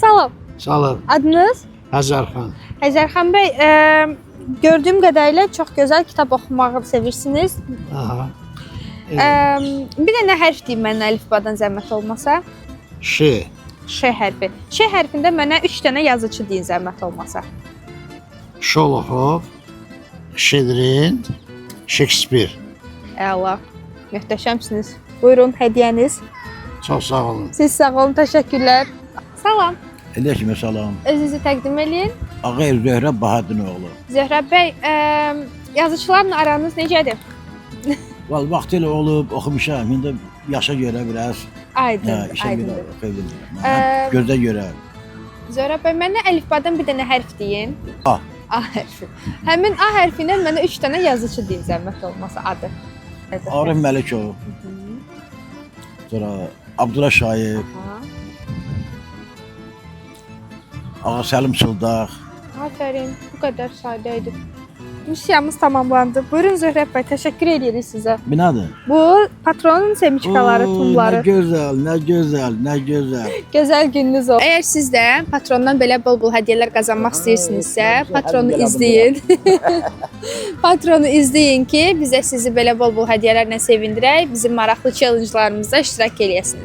Salam. Salam. Adınız? Həzərxan. Əzərxan bəy, gördüyüm qədərilə çox gözəl kitab oxumağı sevirsiniz. Aha. Bir dənə hərf deyin mənə əlifbadan zəhmət olmasa. Ş. Ş hərfi. Ş hərfində mənə 3 dənə yazıcı deyin zəhmət olmasa. Şoloxov, Şedrin, Şekspir. Əla. Möhtəşəmsiniz. Buyurun, hədiyyəniz. Çox sağ olun. Siz sağ olun, təşəkkürlər. Salam. Əleyhissalam salam. Özünüzü təqdim eləyin. Ağayev Zöhrə Bahadinoğlu. Zöhrə bəy, yazıçılarla aranız necədir? Vaxtilə olub, oxumuşam. İndi yaşa görə biraz, Aydın, işə görə aydındır. oxuya bilmirəm. Gözə görə. Zöhrə bəy, mənə əlifbadan bir dənə hərf deyin. A. A hərfi. Həmin A hərfindən mənə 3 dənə yazıcı deyin zəhmət olmasa adı. Arif Məlikov, sonra Abdullah Şayev, Ağa Səlim Çıldaq. Aferin, bu qədər sadə idi. Missiyamız tamamlandı. Buyurun Zöhrə bəy, təşəkkür edirik sizə. Binadır. Bu patronun semçikaları, tumları. Nə gözəl, nə gözəl, nə gözəl. Gözəl gününüz olsun. Əgər siz də patrondan belə bol-bol hədiyyələr qazanmaq istəyirsinizsə, patronu izləyin. Patronu izləyin ki, bizə sizi belə bol-bol hədiyyələrlə sevindirək, bizim maraqlı challenge'larımızda iştirak eləyəsiniz.